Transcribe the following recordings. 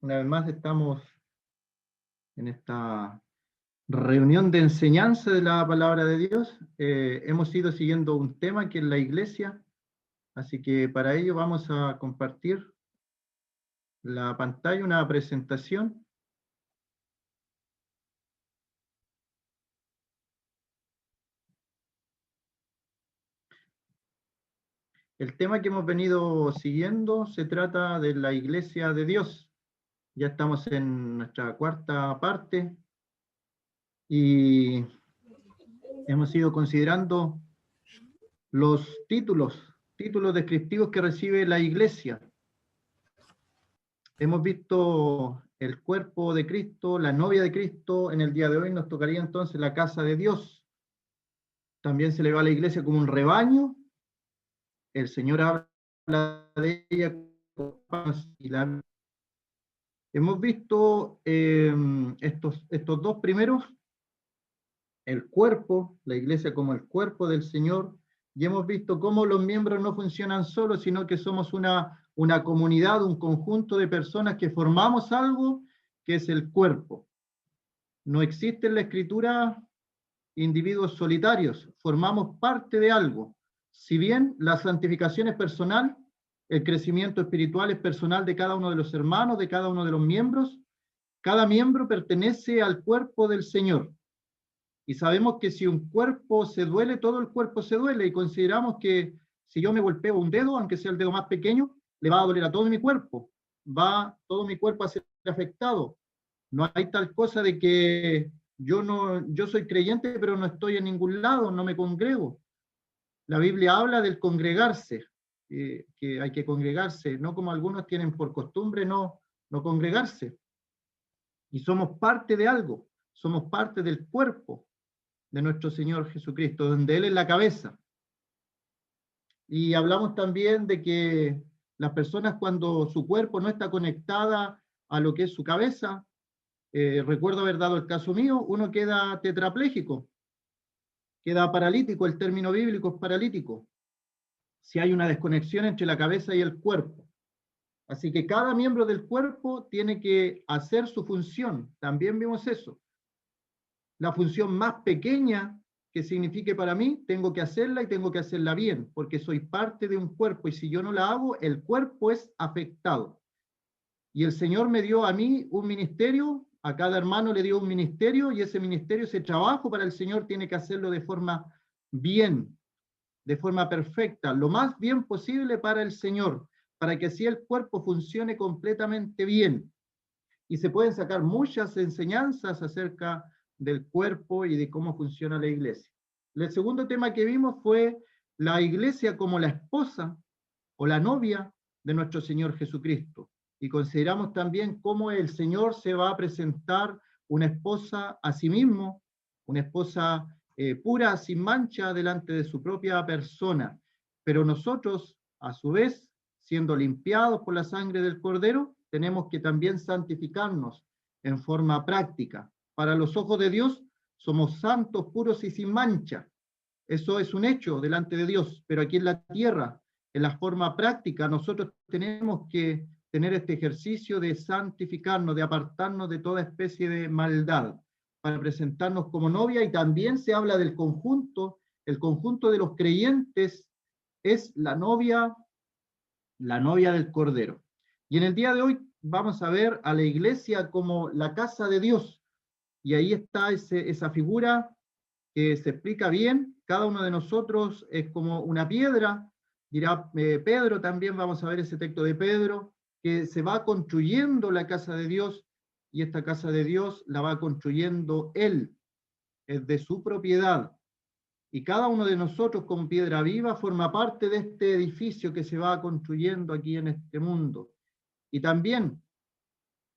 Una vez más estamos en esta reunión de enseñanza de la palabra de Dios. Hemos ido siguiendo un tema que es la iglesia, así que para ello vamos a compartir la pantalla, una presentación. El tema que hemos venido siguiendo se trata de la iglesia de Dios. Ya estamos en nuestra cuarta parte y hemos ido considerando los títulos descriptivos que recibe la iglesia. Hemos visto el cuerpo de Cristo, la novia de Cristo. En el día de hoy nos tocaría entonces la casa de Dios. También se le va a la iglesia como un rebaño. El Señor habla de ella como y la... Hemos visto estos dos primeros, el cuerpo, la iglesia como el cuerpo del Señor, y hemos visto cómo los miembros no funcionan solos, sino que somos una comunidad, un conjunto de personas que formamos algo que es el cuerpo. No existe en la Escritura individuos solitarios, formamos parte de algo. Si bien la santificación es personal, el crecimiento espiritual es personal de cada uno de los hermanos, de cada uno de los miembros, cada miembro pertenece al cuerpo del Señor. Y sabemos que si un cuerpo se duele, todo el cuerpo se duele, y consideramos que si yo me golpeo un dedo, aunque sea el dedo más pequeño, le va a doler a todo mi cuerpo, todo mi cuerpo a ser afectado. No hay tal cosa de que yo soy creyente, pero no estoy en ningún lado, no me congrego. La Biblia habla del congregarse, que hay que congregarse, no como algunos tienen por costumbre no congregarse. Y somos parte de algo, somos parte del cuerpo de nuestro Señor Jesucristo, donde Él es la cabeza. Y hablamos también de que las personas, cuando su cuerpo no está conectada a lo que es su cabeza, recuerdo haber dado el caso mío, uno queda tetrapléjico, queda paralítico, el término bíblico es paralítico, si hay una desconexión entre la cabeza y el cuerpo. Así que cada miembro del cuerpo tiene que hacer su función, también vimos eso. La función más pequeña que signifique para mí, tengo que hacerla y tengo que hacerla bien, porque soy parte de un cuerpo y si yo no la hago, el cuerpo es afectado. Y el Señor me dio a mí un ministerio, a cada hermano le dio un ministerio y ese ministerio, ese trabajo para el Señor tiene que hacerlo de forma bien, de forma perfecta, lo más bien posible para el Señor, para que así el cuerpo funcione completamente bien. Y se pueden sacar muchas enseñanzas acerca del cuerpo y de cómo funciona la iglesia. El segundo tema que vimos fue la iglesia como la esposa o la novia de nuestro Señor Jesucristo. Y consideramos también cómo el Señor se va a presentar una esposa a sí mismo, una esposa pura, sin mancha, delante de su propia persona. Pero nosotros, a su vez, siendo limpiados por la sangre del Cordero, tenemos que también santificarnos en forma práctica. Para los ojos de Dios, somos santos, puros y sin mancha. Eso es un hecho delante de Dios, pero aquí en la tierra, en la forma práctica, nosotros tenemos que tener este ejercicio de santificarnos, de apartarnos de toda especie de maldad, para presentarnos como novia, y también se habla del conjunto, el conjunto de los creyentes es la novia del Cordero. Y en el día de hoy vamos a ver a la iglesia como la casa de Dios, y ahí está esa figura que se explica bien. Cada uno de nosotros es como una piedra, dirá Pedro, también vamos a ver ese texto de Pedro, que se va construyendo la casa de Dios, y esta casa de Dios la va construyendo Él, es de su propiedad. Y cada uno de nosotros con piedra viva forma parte de este edificio que se va construyendo aquí en este mundo. Y también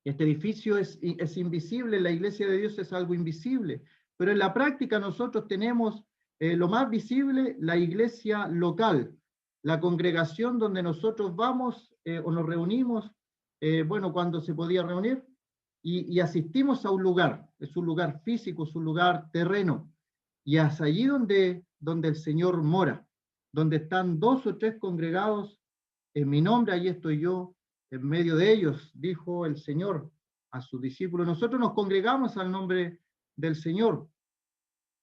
este edificio es invisible, la iglesia de Dios es algo invisible, pero en la práctica nosotros tenemos lo más visible, la iglesia local, la congregación donde nosotros vamos o nos reunimos, bueno, cuando se podía reunir, y asistimos a un lugar, es un lugar físico, es un lugar terreno, y es allí donde el Señor mora, donde están 2 o 3 congregados en mi nombre, allí estoy yo. en medio de ellos, dijo el Señor a sus discípulos. Nosotros nos congregamos al nombre del Señor.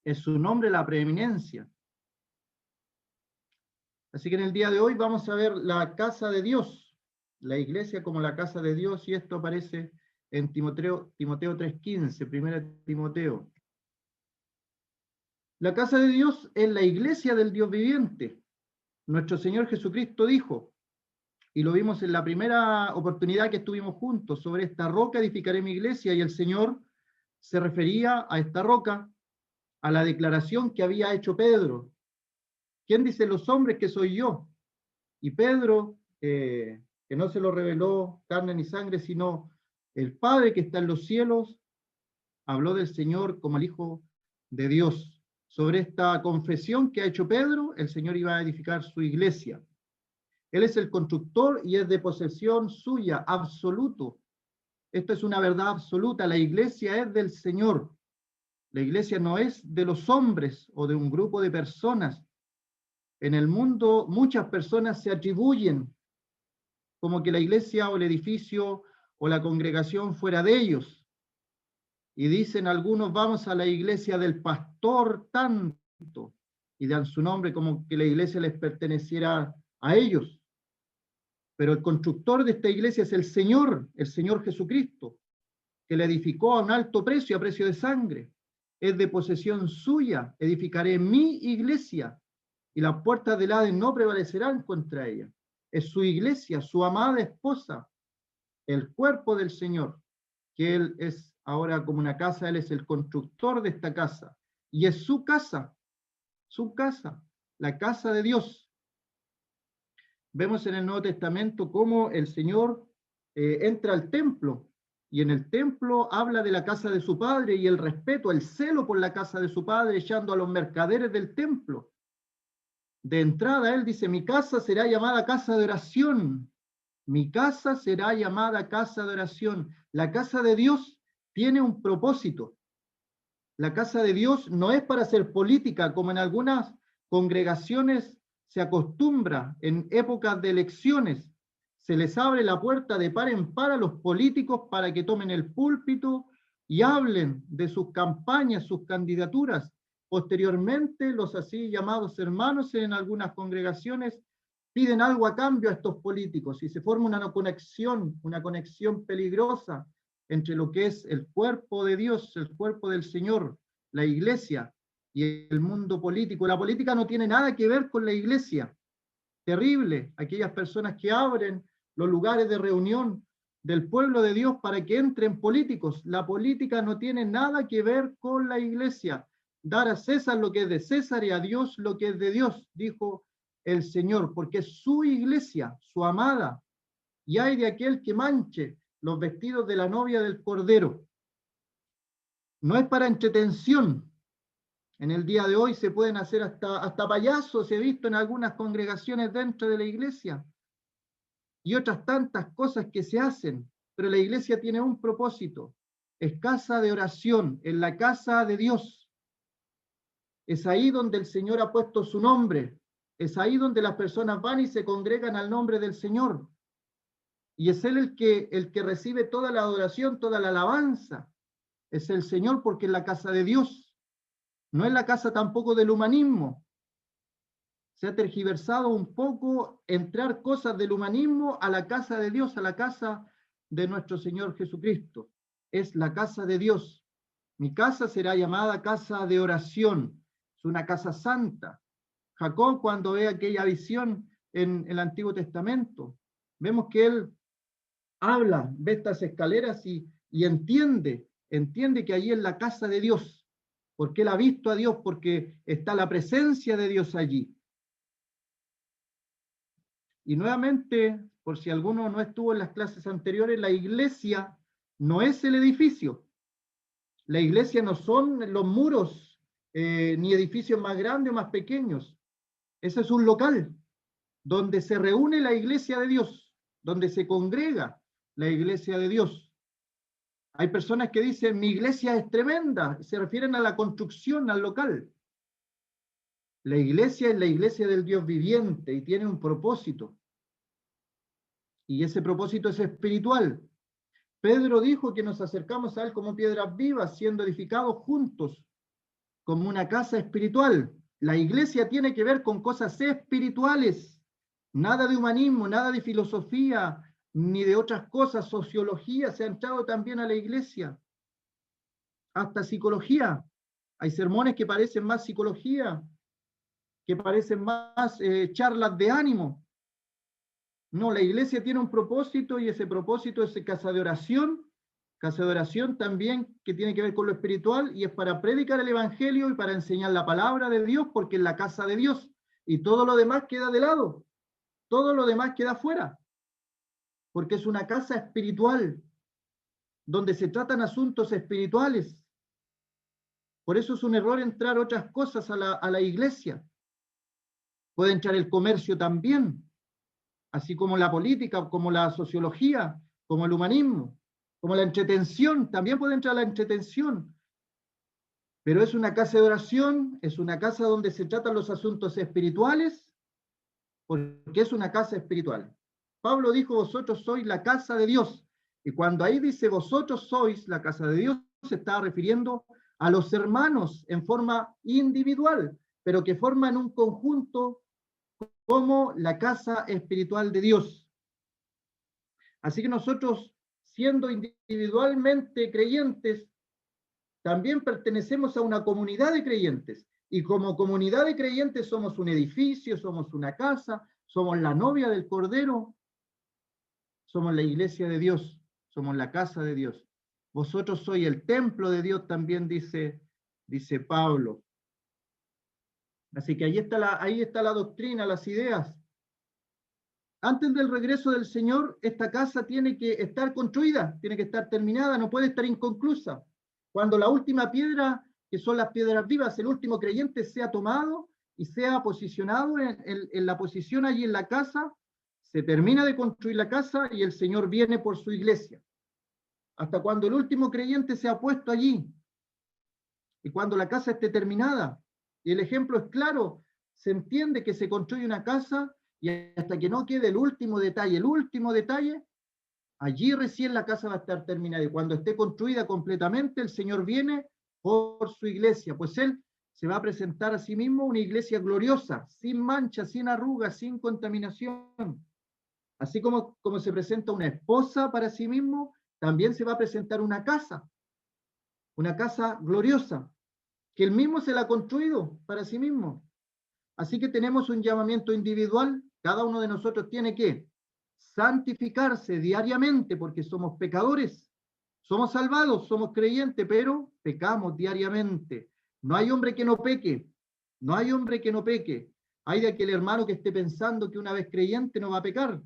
Es su nombre la preeminencia. Así que en el día de hoy vamos a ver la casa de Dios, la iglesia como la casa de Dios, y esto aparece en Timoteo 3:15, 1 Timoteo. La casa de Dios es la iglesia del Dios viviente. Nuestro Señor Jesucristo dijo, y lo vimos en la primera oportunidad que estuvimos juntos, sobre esta roca edificaré mi iglesia, y el Señor se refería a esta roca, a la declaración que había hecho Pedro. ¿Quién dice los hombres que soy yo? Y Pedro, que no se lo reveló carne ni sangre, sino el Padre que está en los cielos, habló del Señor como el Hijo de Dios. Sobre esta confesión que ha hecho Pedro, el Señor iba a edificar su iglesia. Él es el constructor y es de posesión suya, absoluto. Esto es una verdad absoluta. La iglesia es del Señor. La iglesia no es de los hombres o de un grupo de personas. En el mundo muchas personas se atribuyen como que la iglesia o el edificio o la congregación fuera de ellos. Y dicen algunos, vamos a la iglesia del pastor tanto, y dan su nombre como que la iglesia les perteneciera a ellos. Pero el constructor de esta iglesia es el Señor Jesucristo, que la edificó a un alto precio, a precio de sangre. Es de posesión suya, edificaré mi iglesia, y las puertas del Hades no prevalecerán contra ella. Es su iglesia, su amada esposa, el cuerpo del Señor, que Él es ahora como una casa, Él es el constructor de esta casa, y es su casa, la casa de Dios. Vemos en el Nuevo Testamento cómo el Señor entra al templo, y en el templo habla de la casa de su Padre, y el respeto, el celo por la casa de su Padre, echando a los mercaderes del templo. De entrada, Él dice, mi casa será llamada casa de oración. Mi casa será llamada casa de oración. La casa de Dios tiene un propósito. La casa de Dios no es para hacer política, como en algunas congregaciones se acostumbra en épocas de elecciones. Se les abre la puerta de par en par a los políticos para que tomen el púlpito y hablen de sus campañas, sus candidaturas. Posteriormente, los así llamados hermanos en algunas congregaciones piden algo a cambio a estos políticos y se forma una conexión peligrosa entre lo que es el cuerpo de Dios, el cuerpo del Señor, la iglesia y el mundo político. La política no tiene nada que ver con la iglesia. Terrible, aquellas personas que abren los lugares de reunión del pueblo de Dios para que entren políticos. La política no tiene nada que ver con la iglesia. Dar a César lo que es de César y a Dios lo que es de Dios, dijo el Señor, porque es su iglesia, su amada, y hay de aquel que manche los vestidos de la novia del Cordero. No es para entretención. En el día de hoy se pueden hacer hasta payasos, he visto en algunas congregaciones dentro de la iglesia, y otras tantas cosas que se hacen, pero la iglesia tiene un propósito, es casa de oración, en la casa de Dios. Es ahí donde el Señor ha puesto su nombre, es ahí donde las personas van y se congregan al nombre del Señor. Y es Él el que recibe toda la adoración, toda la alabanza. Es el Señor porque es la casa de Dios. No es la casa tampoco del humanismo. Se ha tergiversado un poco entrar cosas del humanismo a la casa de Dios, a la casa de nuestro Señor Jesucristo. Es la casa de Dios. Mi casa será llamada casa de oración. Es una casa santa. Jacob, cuando ve aquella visión en el Antiguo Testamento, vemos que él habla, ve estas escaleras y entiende que allí es la casa de Dios, porque él ha visto a Dios, porque está la presencia de Dios allí. Y nuevamente, por si alguno no estuvo en las clases anteriores, la iglesia no es el edificio. La iglesia no son los muros, ni edificios más grandes o más pequeños. Ese es un local donde se reúne la iglesia de Dios, donde se congrega la iglesia de Dios. Hay personas que dicen, mi iglesia es tremenda, se refieren a la construcción, al local. La iglesia es la iglesia del Dios viviente y tiene un propósito. Y ese propósito es espiritual. Pedro dijo que nos acercamos a Él como piedras vivas, siendo edificados juntos, como una casa espiritual. La iglesia tiene que ver con cosas espirituales, nada de humanismo, nada de filosofía, ni de otras cosas. Sociología se ha entrado también a la iglesia, hasta psicología. Hay sermones que parecen más psicología, que parecen más charlas de ánimo. No, la iglesia tiene un propósito y ese propósito es casa de oración también que tiene que ver con lo espiritual y es para predicar el evangelio y para enseñar la palabra de Dios porque es la casa de Dios y todo lo demás queda de lado, todo lo demás queda fuera, porque es una casa espiritual donde se tratan asuntos espirituales. Por eso es un error entrar otras cosas a la iglesia. Puede entrar el comercio también, así como la política, como la sociología, como el humanismo, como la entretención, también puede entrar la entretención. Pero es una casa de oración, es una casa donde se tratan los asuntos espirituales, porque es una casa espiritual. Pablo dijo, vosotros sois la casa de Dios. Y cuando ahí dice, vosotros sois la casa de Dios, se está refiriendo a los hermanos en forma individual, pero que forman un conjunto como la casa espiritual de Dios. Así que nosotros, siendo individualmente creyentes, también pertenecemos a una comunidad de creyentes. Y como comunidad de creyentes somos un edificio, somos una casa, somos la novia del Cordero, somos la iglesia de Dios, somos la casa de Dios. Vosotros sois el templo de Dios, también dice Pablo. Así que ahí está la doctrina, las ideas. Antes del regreso del Señor, esta casa tiene que estar construida, tiene que estar terminada, no puede estar inconclusa. Cuando la última piedra, que son las piedras vivas, el último creyente sea tomado y sea posicionado en la posición allí en la casa, se termina de construir la casa y el Señor viene por su iglesia. Hasta cuando el último creyente sea puesto allí y cuando la casa esté terminada. Y el ejemplo es claro, se entiende que se construye una casa y hasta que no quede el último detalle, allí recién la casa va a estar terminada. Y cuando esté construida completamente, el Señor viene por su iglesia, pues Él se va a presentar a sí mismo una iglesia gloriosa, sin mancha, sin arrugas, sin contaminación. Así como se presenta una esposa para sí mismo, también se va a presentar una casa gloriosa, que Él mismo se la ha construido para sí mismo. Así que tenemos un llamamiento individual, cada uno de nosotros tiene que santificarse diariamente porque somos pecadores, somos salvados, somos creyentes, pero pecamos diariamente. No hay hombre que no peque, no hay hombre que no peque. Hay de aquel hermano que esté pensando que una vez creyente no va a pecar,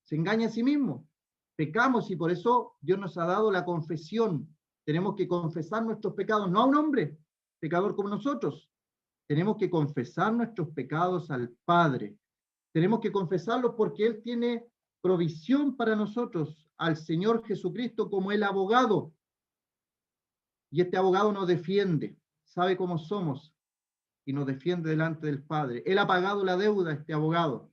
se engaña a sí mismo. Pecamos y por eso Dios nos ha dado la confesión. Tenemos que confesar nuestros pecados, no a un hombre pecador como nosotros. Tenemos que confesar nuestros pecados al Padre. Tenemos que confesarlos porque Él tiene provisión para nosotros, al Señor Jesucristo como el abogado. Y este abogado nos defiende, sabe cómo somos y nos defiende delante del Padre. Él ha pagado la deuda, este abogado.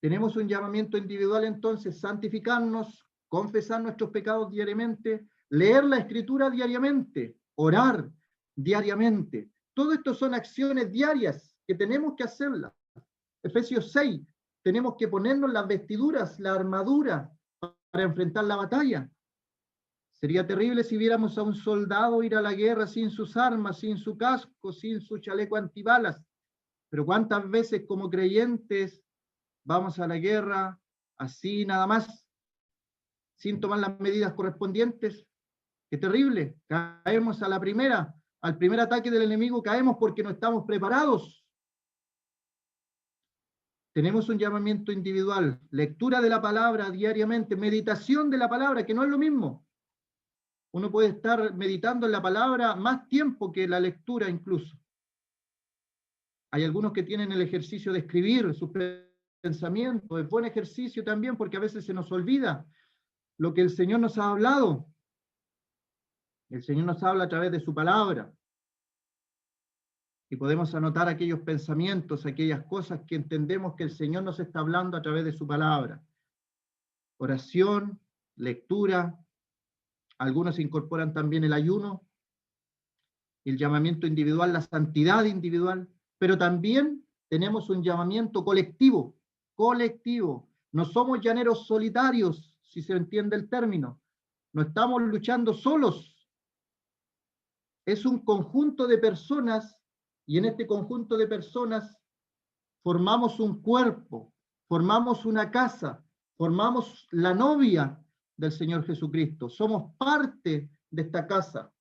Tenemos un llamamiento individual entonces, santificarnos, confesar nuestros pecados diariamente, leer la Escritura diariamente, orar diariamente. Todo esto son acciones diarias que tenemos que hacerlas. Efesios 6, tenemos que ponernos las vestiduras, la armadura para enfrentar la batalla. Sería terrible si viéramos a un soldado ir a la guerra sin sus armas, sin su casco, sin su chaleco antibalas. Pero ¿cuántas veces como creyentes vamos a la guerra así nada más, sin tomar las medidas correspondientes? ¡Qué terrible! Caemos al primer ataque del enemigo, caemos porque no estamos preparados. Tenemos un llamamiento individual, lectura de la palabra diariamente, meditación de la palabra, que no es lo mismo. Uno puede estar meditando en la palabra más tiempo que la lectura incluso. Hay algunos que tienen el ejercicio de escribir sus pensamientos, es buen ejercicio también porque a veces se nos olvida lo que el Señor nos ha hablado. El Señor nos habla a través de su palabra. y podemos anotar aquellos pensamientos, aquellas cosas que entendemos que el Señor nos está hablando a través de su palabra. Oración, lectura, algunos incorporan también el ayuno, el llamamiento individual, la santidad individual, pero también tenemos un llamamiento colectivo, colectivo. No somos llaneros solitarios, si se entiende el término. No estamos luchando solos. Es un conjunto de personas y en este conjunto de personas formamos un cuerpo, formamos una casa, formamos la novia del Señor Jesucristo. Somos parte de esta casa.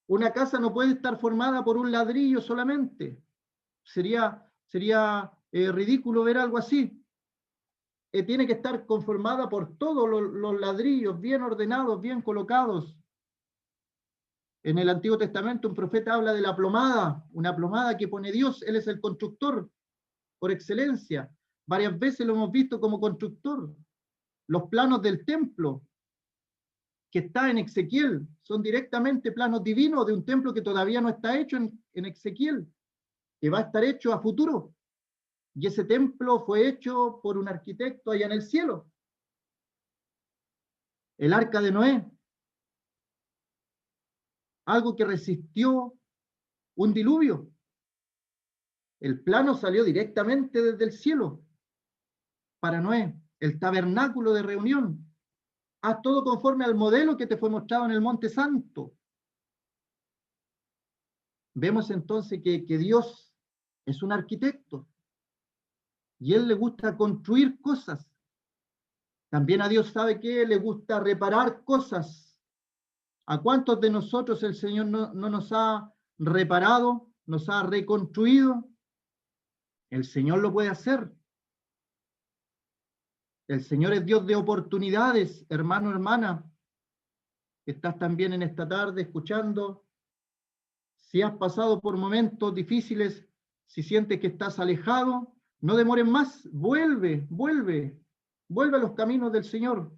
Una casa no puede estar formada por un ladrillo solamente. Sería ridículo ver algo así. Tiene que estar conformada por todos los ladrillos bien ordenados, bien colocados. En el Antiguo Testamento un profeta habla de la plomada, una plomada que pone Dios. Él es el constructor por excelencia. Varias veces lo hemos visto como constructor. Los planos del templo que está en Ezequiel son directamente planos divinos de un templo que todavía no está hecho en Ezequiel, que va a estar hecho a futuro. Y ese templo fue hecho por un arquitecto allá en el cielo. El arca de Noé, algo que resistió un diluvio. El plano salió directamente desde el cielo para Noé, el tabernáculo de reunión. Haz todo conforme al modelo que te fue mostrado en el Monte Santo. Vemos entonces que Dios es un arquitecto y Él le gusta construir cosas. También a Dios, ¿sabe qué? Le gusta reparar cosas. ¿A cuántos de nosotros el Señor no nos ha reparado, nos ha reconstruido? El Señor lo puede hacer. El Señor es Dios de oportunidades, hermano, hermana. Estás también en esta tarde escuchando. Si has pasado por momentos difíciles, si sientes que estás alejado, no demores más. Vuelve a los caminos del Señor.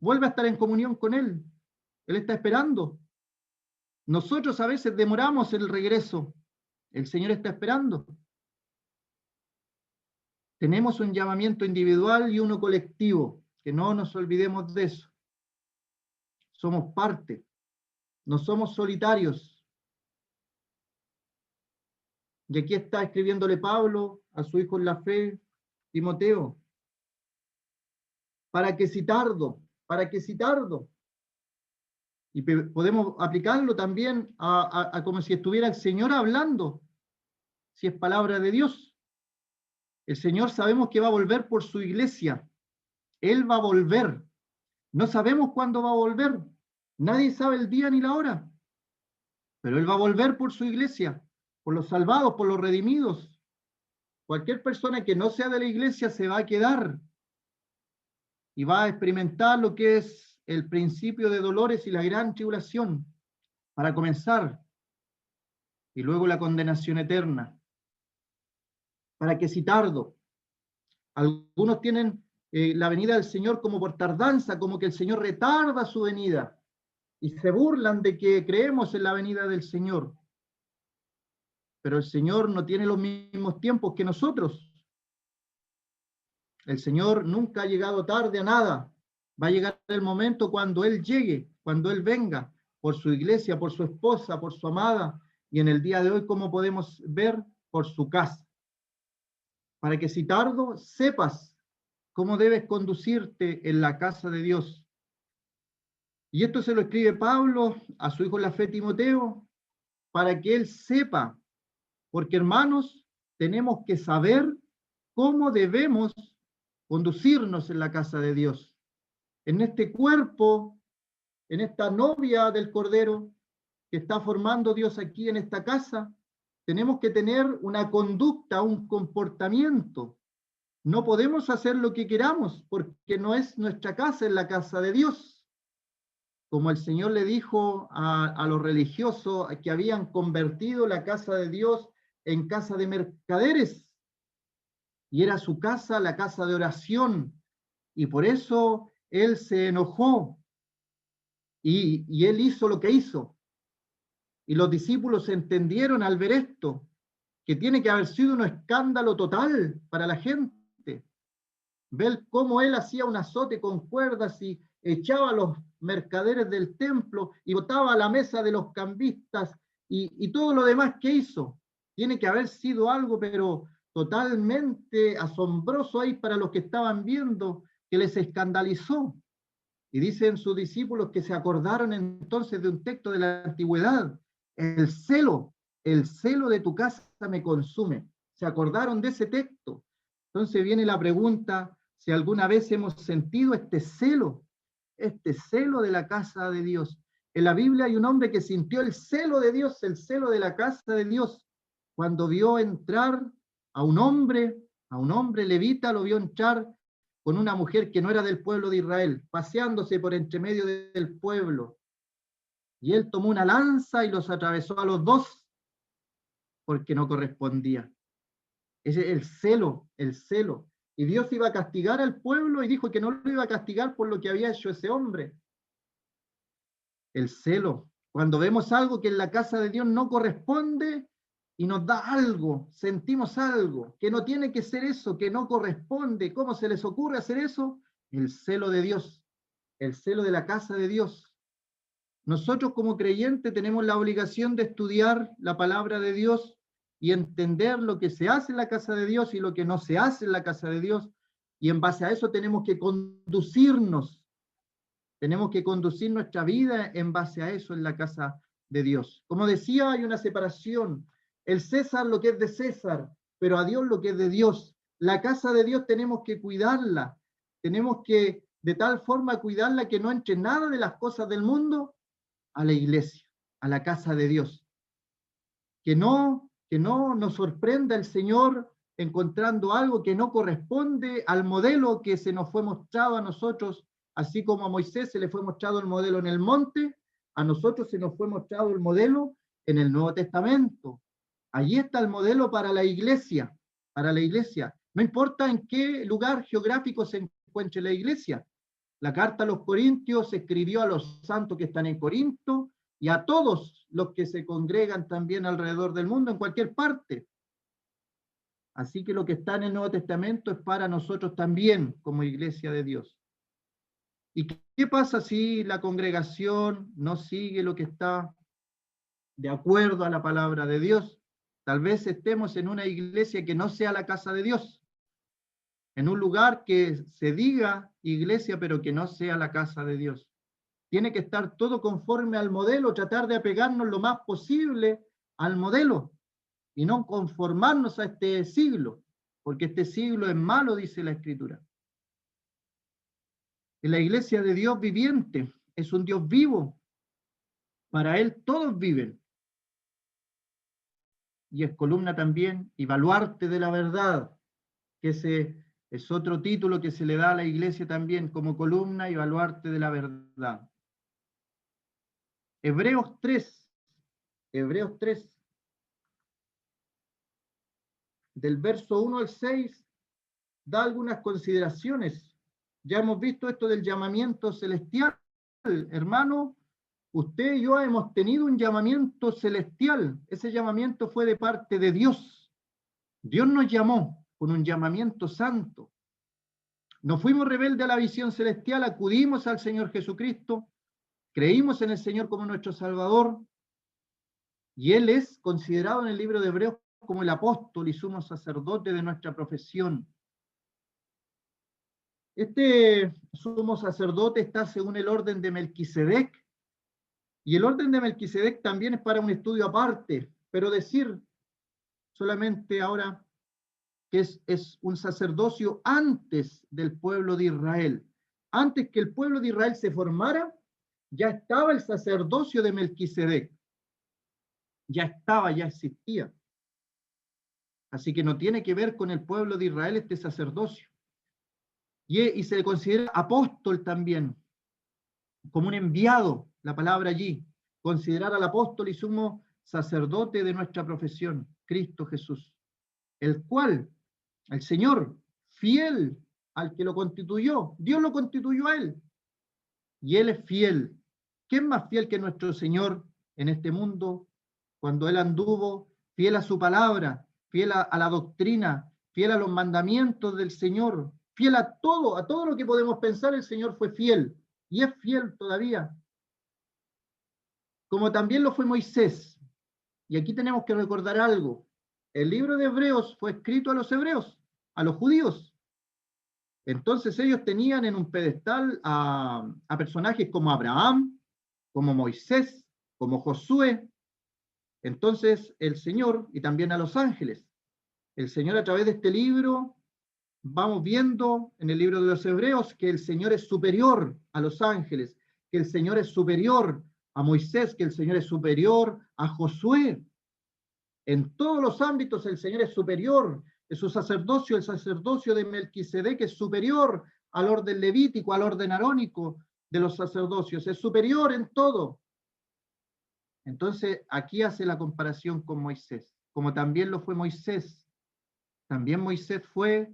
Vuelve a estar en comunión con Él. Él está esperando. Nosotros a veces demoramos el regreso. El Señor está esperando. Tenemos un llamamiento individual y uno colectivo, que no nos olvidemos de eso. Somos parte, no somos solitarios. Y aquí está escribiéndole Pablo a su hijo en la fe, Timoteo, para que si tardo. Y podemos aplicarlo también a como si estuviera el Señor hablando, si es palabra de Dios. El Señor sabemos que va a volver por su iglesia. Él va a volver. No sabemos cuándo va a volver. Nadie sabe el día ni la hora. Pero Él va a volver por su iglesia, por los salvados, por los redimidos. Cualquier persona que no sea de la iglesia se va a quedar y va a experimentar lo que es el principio de dolores y la gran tribulación para comenzar, y luego la condenación eterna. Para que si tardo, algunos tienen la venida del Señor como por tardanza, como que el Señor retarda su venida, y se burlan de que creemos en la venida del Señor. Pero el Señor no tiene los mismos tiempos que nosotros. El Señor nunca ha llegado tarde a nada. Va a llegar el momento cuando Él llegue, cuando Él venga, por su iglesia, por su esposa, por su amada, y en el día de hoy, como podemos ver, por su casa. Para que si tardo, sepas cómo debes conducirte en la casa de Dios. Y esto se lo escribe Pablo a su hijo en la fe Timoteo, para que él sepa, porque hermanos, tenemos que saber cómo debemos conducirnos en la casa de Dios. En este cuerpo, en esta novia del Cordero que está formando Dios aquí en esta casa, tenemos que tener una conducta, un comportamiento. No podemos hacer lo que queramos porque no es nuestra casa, es la casa de Dios. Como el Señor le dijo a los religiosos que habían convertido la casa de Dios en casa de mercaderes, y era su casa, la casa de oración, y por eso Él se enojó, y Él hizo lo que hizo. Y los discípulos entendieron al ver esto, que tiene que haber sido un escándalo total para la gente. Ver cómo él hacía un azote con cuerdas y echaba a los mercaderes del templo y botaba a la mesa de los cambistas y todo lo demás que hizo. Tiene que haber sido algo, pero totalmente asombroso ahí para los que estaban viendo, que les escandalizó. Y dicen sus discípulos que se acordaron entonces de un texto de la antigüedad: el celo de tu casa me consume. Se acordaron de ese texto. Entonces viene la pregunta, si alguna vez hemos sentido este celo de la casa de Dios. En la Biblia hay un hombre que sintió el celo de Dios, el celo de la casa de Dios, cuando vio entrar a un hombre levita, lo vio entrar con una mujer que no era del pueblo de Israel, paseándose por entre medio del pueblo. Y él tomó una lanza y los atravesó a los dos, porque no correspondía. Ese es el celo. Y Dios iba a castigar al pueblo y dijo que no lo iba a castigar por lo que había hecho ese hombre. El celo. Cuando vemos algo que en la casa de Dios no corresponde y nos da algo, sentimos algo, que no tiene que ser eso, que no corresponde, ¿cómo se les ocurre hacer eso? El celo de Dios, el celo de la casa de Dios. Nosotros como creyentes tenemos la obligación de estudiar la palabra de Dios y entender lo que se hace en la casa de Dios y lo que no se hace en la casa de Dios. Y en base a eso tenemos que conducirnos. Tenemos que conducir nuestra vida en base a eso en la casa de Dios. Como decía, hay una separación. El César lo que es de César, pero a Dios lo que es de Dios. La casa de Dios tenemos que cuidarla. Tenemos que de tal forma cuidarla que no entre nada de las cosas del mundo a la iglesia, a la casa de Dios. Que no nos sorprenda el Señor encontrando algo que no corresponde al modelo que se nos fue mostrado a nosotros, así como a Moisés se le fue mostrado el modelo en el monte, a nosotros se nos fue mostrado el modelo en el Nuevo Testamento. Allí está el modelo para la iglesia, para la iglesia. No importa en qué lugar geográfico se encuentre la iglesia. La carta a los Corintios se escribió a los santos que están en Corinto y a todos los que se congregan también alrededor del mundo, en cualquier parte. Así que lo que está en el Nuevo Testamento es para nosotros también, como iglesia de Dios. ¿Y qué pasa si la congregación no sigue lo que está de acuerdo a la palabra de Dios? Tal vez estemos en una iglesia que no sea la casa de Dios, en un lugar que se diga iglesia, pero que no sea la casa de Dios. Tiene que estar todo conforme al modelo, tratar de apegarnos lo más posible al modelo y no conformarnos a este siglo, porque este siglo es malo, dice la Escritura. En la iglesia de Dios viviente es un Dios vivo. Para Él todos viven. Y es columna también y baluarte de la verdad, que ese es otro título que se le da a la iglesia también, como columna y baluarte de la verdad. Hebreos 3, del verso 1 al 6, da algunas consideraciones. Ya hemos visto esto del llamamiento celestial. Hermano, usted y yo hemos tenido un llamamiento celestial. Ese llamamiento fue de parte de Dios. Dios nos llamó con un llamamiento santo. No fuimos rebeldes a la visión celestial, acudimos al Señor Jesucristo, creímos en el Señor como nuestro Salvador, y Él es considerado en el libro de Hebreos como el apóstol y sumo sacerdote de nuestra profesión. Este sumo sacerdote está según el orden de Melquisedec, y el orden de Melquisedec también es para un estudio aparte, pero decir solamente ahora que es un sacerdocio antes del pueblo de Israel. Antes que el pueblo de Israel se formara, ya estaba el sacerdocio de Melquisedec. Ya estaba, ya existía. Así que no tiene que ver con el pueblo de Israel este sacerdocio. Y se le considera apóstol también, como un enviado, la palabra allí. Considerar al apóstol y sumo sacerdote de nuestra profesión, Cristo Jesús, el cual, el Señor, fiel al que lo constituyó, Dios lo constituyó a él, y él es fiel. ¿Quién más fiel que nuestro Señor en este mundo cuando él anduvo fiel a su palabra, fiel a la doctrina, fiel a los mandamientos del Señor, fiel a todo lo que podemos pensar, el Señor fue fiel y es fiel todavía. Como también lo fue Moisés. Y aquí tenemos que recordar algo. El libro de Hebreos fue escrito a los hebreos, a los judíos. Entonces ellos tenían en un pedestal a personajes como Abraham, como Moisés, como Josué. Entonces el Señor, y también a los ángeles, el Señor a través de este libro, vamos viendo en el libro de los Hebreos que el Señor es superior a los ángeles, que el Señor es superior a Moisés, que el Señor es superior a Josué. En todos los ámbitos el Señor es superior. En su sacerdocio, el sacerdocio de Melquisedec es superior al orden levítico, al orden arónico de los sacerdocios. Es superior en todo. Entonces, aquí hace la comparación con Moisés, como también lo fue Moisés. También Moisés fue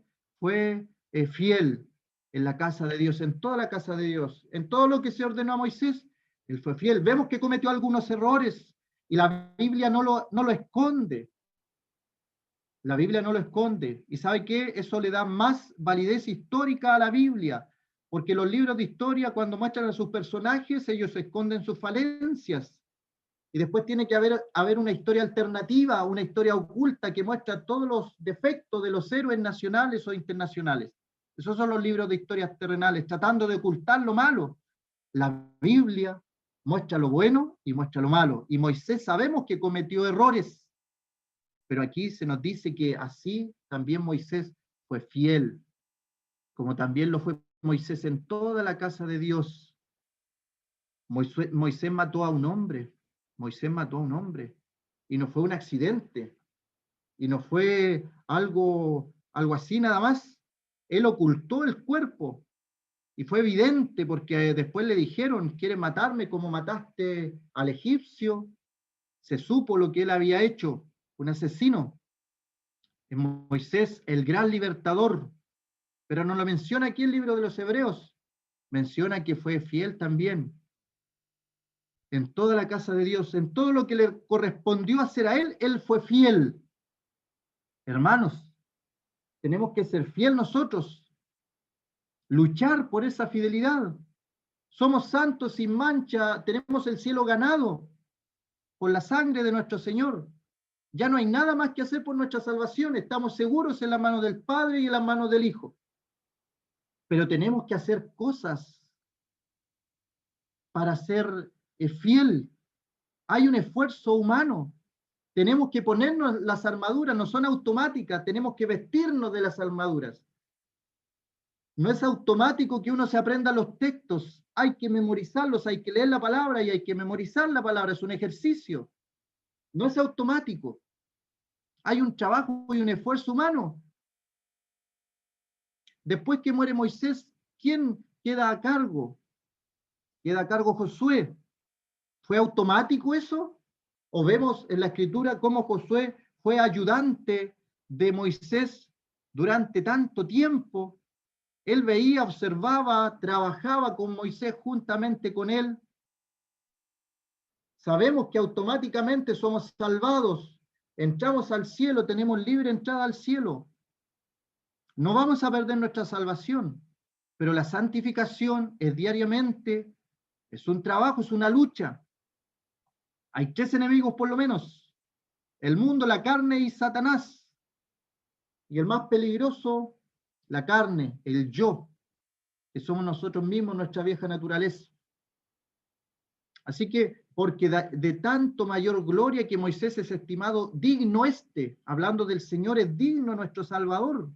fiel en la casa de Dios, en toda la casa de Dios, en todo lo que se ordenó a Moisés, él fue fiel. Vemos que cometió algunos errores y la Biblia no lo esconde. La Biblia no lo esconde. ¿Y sabe qué? Eso le da más validez histórica a la Biblia, porque los libros de historia, cuando muestran a sus personajes, ellos esconden sus falencias. Y después tiene que haber una historia alternativa, una historia oculta que muestra todos los defectos de los héroes nacionales o internacionales. Esos son los libros de historias terrenales, tratando de ocultar lo malo. La Biblia muestra lo bueno y muestra lo malo. Y Moisés sabemos que cometió errores, pero aquí se nos dice que así también Moisés fue fiel, como también lo fue Moisés en toda la casa de Dios. Moisés mató a un hombre. Moisés mató a un hombre y no fue un accidente y no fue algo así nada más. Él ocultó el cuerpo y fue evidente porque después le dijeron, ¿quieres matarme como mataste al egipcio? Se supo lo que él había hecho, un asesino. Es Moisés, el gran libertador, pero no lo menciona aquí el libro de los Hebreos. Menciona que fue fiel también en toda la casa de Dios, en todo lo que le correspondió hacer a él, él fue fiel. Hermanos, tenemos que ser fiel nosotros, luchar por esa fidelidad. Somos santos sin mancha, tenemos el cielo ganado por la sangre de nuestro Señor. Ya no hay nada más que hacer por nuestra salvación, estamos seguros en la mano del Padre y en la mano del Hijo. Pero tenemos que hacer cosas para ser fiel. Hay un esfuerzo humano. Tenemos que ponernos las armaduras, no son automáticas, tenemos que vestirnos de las armaduras. No es automático que uno se aprenda los textos, hay que memorizarlos, hay que leer la palabra y hay que memorizar la palabra, es un ejercicio. No es automático. Hay un trabajo y un esfuerzo humano. Después que muere Moisés, ¿quién queda a cargo? Queda a cargo Josué. ¿Fue automático eso? ¿O vemos en la escritura cómo Josué fue ayudante de Moisés durante tanto tiempo? Él veía, observaba, trabajaba con Moisés juntamente con él. Sabemos que automáticamente somos salvados, entramos al cielo, tenemos libre entrada al cielo. No vamos a perder nuestra salvación, pero la santificación es diariamente, es un trabajo, es una lucha. Hay tres enemigos por lo menos: el mundo, la carne y Satanás. Y el más peligroso, la carne, el yo, que somos nosotros mismos, nuestra vieja naturaleza. Así que, porque de tanto mayor gloria que Moisés es estimado digno hablando del Señor, es digno nuestro Salvador.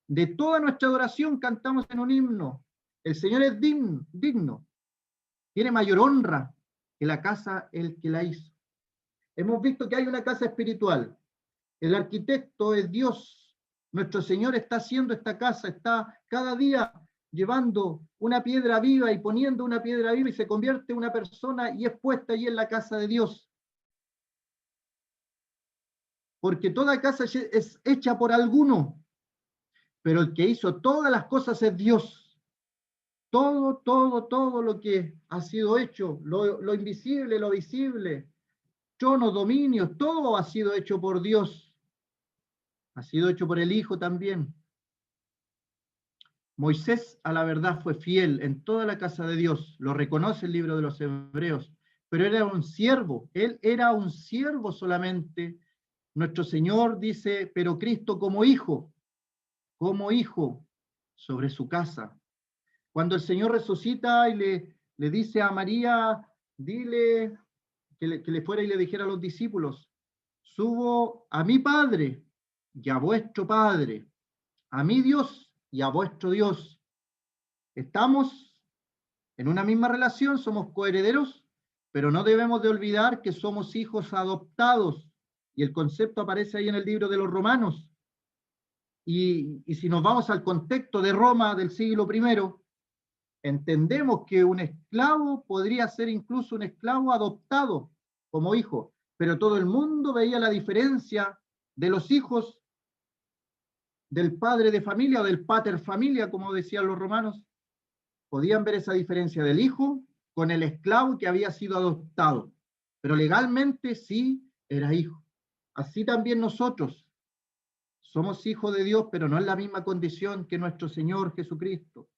De toda nuestra adoración cantamos en un himno. El Señor es digno. Tiene mayor honra que la casa el que la hizo. Hemos visto que hay una casa espiritual. El arquitecto es Dios. Nuestro Señor está haciendo esta casa, está cada día llevando una piedra viva y poniendo una piedra viva y se convierte en una persona y es puesta allí en la casa de Dios. Porque toda casa es hecha por alguno, pero el que hizo todas las cosas es Dios. Todo lo que ha sido hecho, lo invisible, lo visible, tronos, dominios, todo ha sido hecho por Dios. Ha sido hecho por el Hijo también. Moisés a la verdad fue fiel en toda la casa de Dios, lo reconoce el libro de los Hebreos, pero era un siervo, él era un siervo solamente. Nuestro Señor dice, pero Cristo como hijo sobre su casa. Cuando el Señor resucita y le dice a María, dile que le fuera y le dijera a los discípulos, subo a mi Padre y a vuestro Padre, a mi Dios y a vuestro Dios. Estamos en una misma relación, somos coherederos, pero no debemos de olvidar que somos hijos adoptados. Y el concepto aparece ahí en el libro de los Romanos. Y si nos vamos al contexto de Roma del siglo I, entendemos que un esclavo podría ser incluso un esclavo adoptado como hijo, pero todo el mundo veía la diferencia de los hijos del padre de familia o del pater familia, como decían los romanos. Podían ver esa diferencia del hijo con el esclavo que había sido adoptado, pero legalmente sí era hijo. Así también nosotros somos hijos de Dios, pero no en la misma condición que nuestro Señor Jesucristo.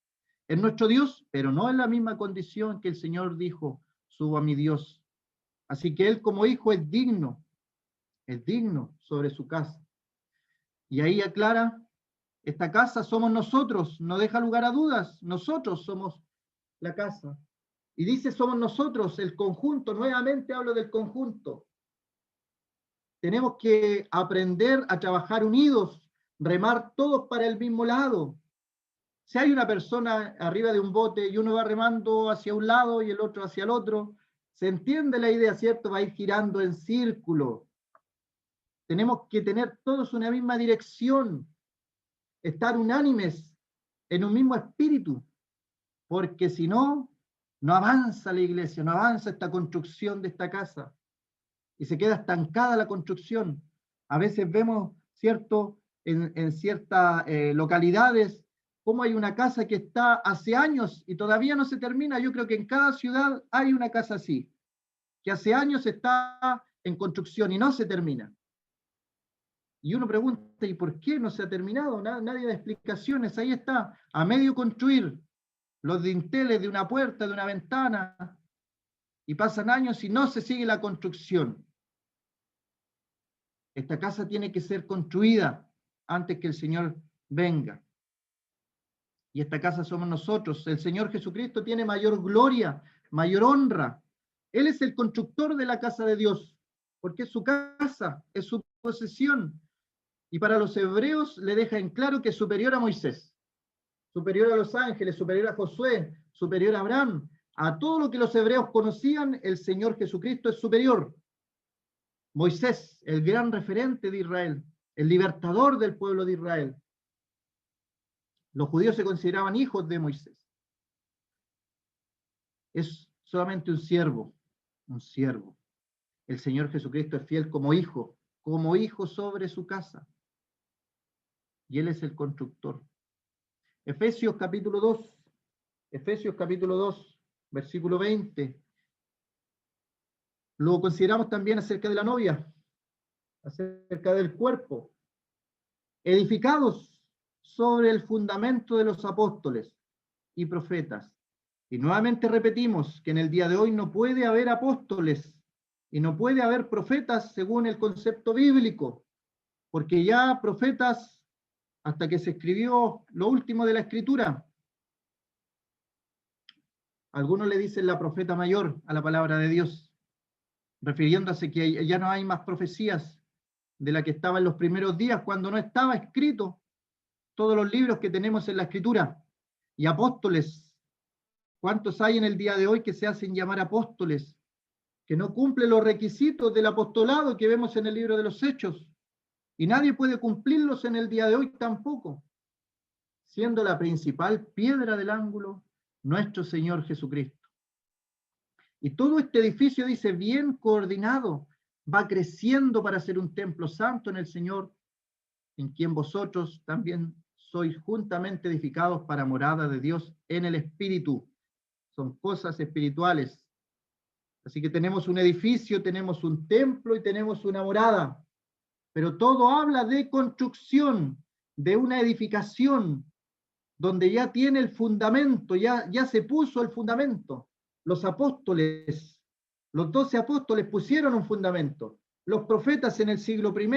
Es nuestro Dios, pero no en la misma condición que el Señor dijo, subo a mi Dios. Así que Él como hijo es digno sobre su casa. Y ahí aclara, esta casa somos nosotros, no deja lugar a dudas, nosotros somos la casa. Y dice, somos nosotros, el conjunto, nuevamente hablo del conjunto. Tenemos que aprender a trabajar unidos, remar todos para el mismo lado. Si hay una persona arriba de un bote y uno va remando hacia un lado y el otro hacia el otro, se entiende la idea, ¿cierto? Va a ir girando en círculo. Tenemos que tener todos una misma dirección, estar unánimes en un mismo espíritu, porque si no, no avanza la iglesia, no avanza esta construcción de esta casa y se queda estancada la construcción. A veces vemos, ¿cierto?, en ciertas localidades, cómo hay una casa que está hace años y todavía no se termina. Yo creo que en cada ciudad hay una casa así, que hace años está en construcción y no se termina. Y uno pregunta, ¿y por qué no se ha terminado? Nadie da explicaciones. Ahí está, a medio construir, los dinteles de una puerta, de una ventana, y pasan años y no se sigue la construcción. Esta casa tiene que ser construida antes que el Señor venga. Y esta casa somos nosotros. El Señor Jesucristo tiene mayor gloria, mayor honra. Él es el constructor de la casa de Dios, porque es su casa, es su posesión. Y para los hebreos le deja en claro que es superior a Moisés, superior a los ángeles, superior a Josué, superior a Abraham. A todo lo que los hebreos conocían, el Señor Jesucristo es superior. Moisés, el gran referente de Israel, el libertador del pueblo de Israel. Los judíos se consideraban hijos de Moisés. Es solamente un siervo, un siervo. El Señor Jesucristo es fiel como hijo sobre su casa. Y Él es el constructor. Efesios capítulo 2, versículo 20. Lo consideramos también acerca de la novia, acerca del cuerpo. Edificados sobre el fundamento de los apóstoles y profetas. Y nuevamente repetimos que en el día de hoy no puede haber apóstoles y no puede haber profetas según el concepto bíblico, porque ya profetas, hasta que se escribió lo último de la escritura, algunos le dicen la profeta mayor a la palabra de Dios, refiriéndose que ya no hay más profecías de la que estaba en los primeros días, cuando no estaba escrito todos los libros que tenemos en la escritura. Y apóstoles, ¿cuántos hay en el día de hoy que se hacen llamar apóstoles, que no cumplen los requisitos del apostolado que vemos en el libro de los Hechos? Y nadie puede cumplirlos en el día de hoy tampoco, siendo la principal piedra del ángulo nuestro Señor Jesucristo. Y todo este edificio, dice, bien coordinado, va creciendo para ser un templo santo en el Señor, en quien vosotros también sois juntamente edificados para morada de Dios en el Espíritu. Son cosas espirituales. Así que tenemos un edificio, tenemos un templo y tenemos una morada. Pero todo habla de construcción, de una edificación, donde ya tiene el fundamento, ya se puso el fundamento. Los apóstoles, los 12 apóstoles pusieron un fundamento. Los profetas en el siglo I,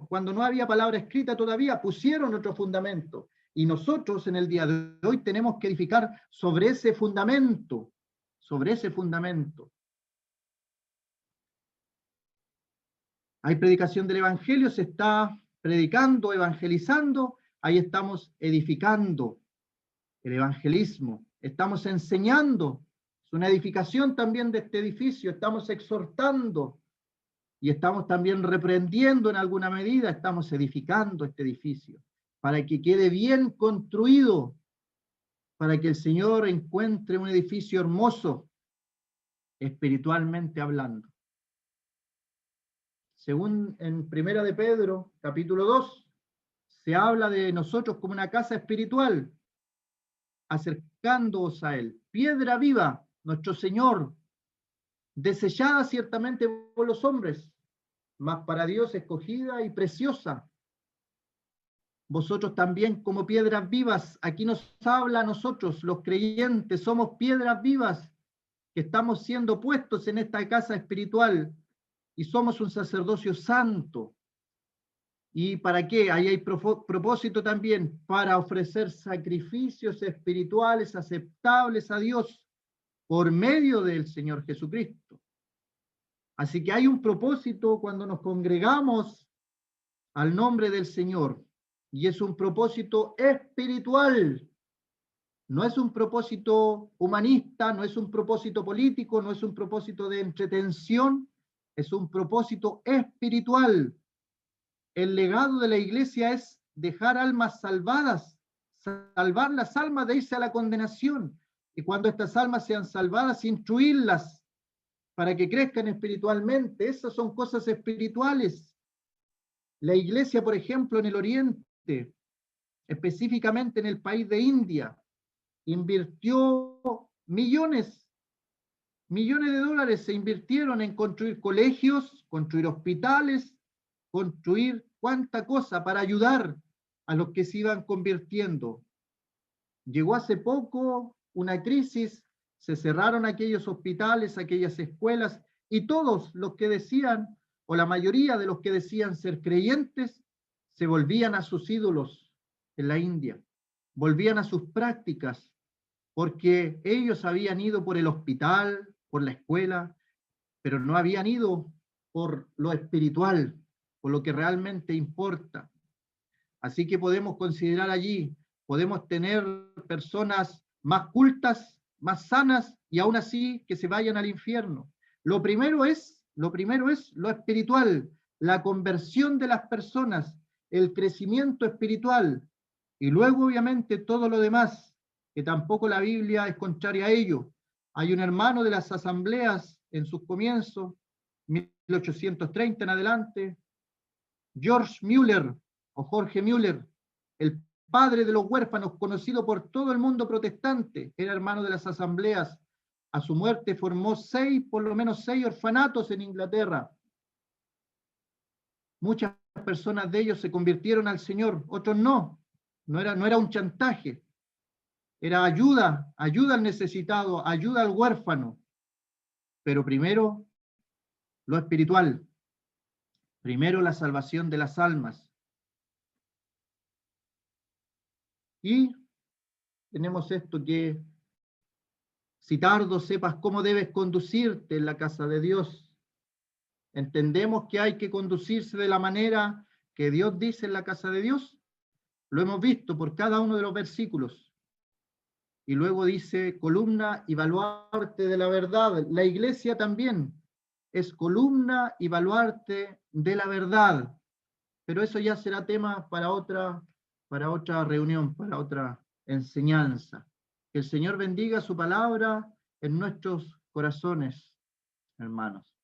cuando no había palabra escrita todavía, pusieron otro fundamento. Y nosotros en el día de hoy tenemos que edificar sobre ese fundamento, sobre ese fundamento. Hay predicación del Evangelio, se está predicando, evangelizando, ahí estamos edificando el evangelismo, estamos enseñando, es una edificación también de este edificio, estamos exhortando y estamos también reprendiendo en alguna medida, estamos edificando este edificio para que quede bien construido, para que el Señor encuentre un edificio hermoso, espiritualmente hablando. Según en Primera de Pedro, capítulo 2, se habla de nosotros como una casa espiritual, acercándoos a Él. Piedra viva, nuestro Señor, desechada ciertamente por los hombres, mas para Dios escogida y preciosa. Vosotros también como piedras vivas, aquí nos habla a nosotros, los creyentes, somos piedras vivas que estamos siendo puestos en esta casa espiritual y somos un sacerdocio santo. ¿Y para qué? Ahí hay propósito también, para ofrecer sacrificios espirituales aceptables a Dios por medio del Señor Jesucristo. Así que hay un propósito cuando nos congregamos al nombre del Señor, y es un propósito espiritual. No es un propósito humanista, no es un propósito político, no es un propósito de entretención, es un propósito espiritual. El legado de la iglesia es dejar almas salvadas, salvar las almas de irse a la condenación. Y cuando estas almas sean salvadas, instruirlas para que crezcan espiritualmente. Esas son cosas espirituales. La iglesia, por ejemplo, en el Oriente, específicamente en el país de India, invirtió millones de dólares se invirtieron en construir colegios, construir hospitales, construir cuánta cosa para ayudar a los que se iban convirtiendo. Llegó hace poco una crisis, se cerraron aquellos hospitales, aquellas escuelas, y todos los que decían, o la mayoría de los que decían ser creyentes, se volvían a sus ídolos en la India, volvían a sus prácticas, porque ellos habían ido por el hospital, por la escuela, pero no habían ido por lo espiritual, por lo que realmente importa. Así que podemos considerar allí, podemos tener personas más cultas, más sanas, y aún así que se vayan al infierno. Lo primero es lo espiritual, la conversión de las personas, el crecimiento espiritual, y luego obviamente todo lo demás, que tampoco la Biblia es contraria a ello. Hay un hermano de las asambleas en sus comienzos, 1830 en adelante, George Müller, o Jorge Müller, el padre de los huérfanos, conocido por todo el mundo protestante, era hermano de las asambleas. A su muerte formó por lo menos seis orfanatos en Inglaterra. Muchas personas de ellos se convirtieron al Señor, otros no. No era un chantaje, era ayuda al necesitado, ayuda al huérfano. Pero primero, lo espiritual. Primero, la salvación de las almas. Y tenemos esto que, si tardo sepas cómo debes conducirte en la casa de Dios. Entendemos que hay que conducirse de la manera que Dios dice en la casa de Dios. Lo hemos visto por cada uno de los versículos. Y luego dice, columna y baluarte de la verdad. La iglesia también es columna y baluarte de la verdad. Pero eso ya será tema para otra reunión, para otra enseñanza. Que el Señor bendiga su palabra en nuestros corazones, hermanos.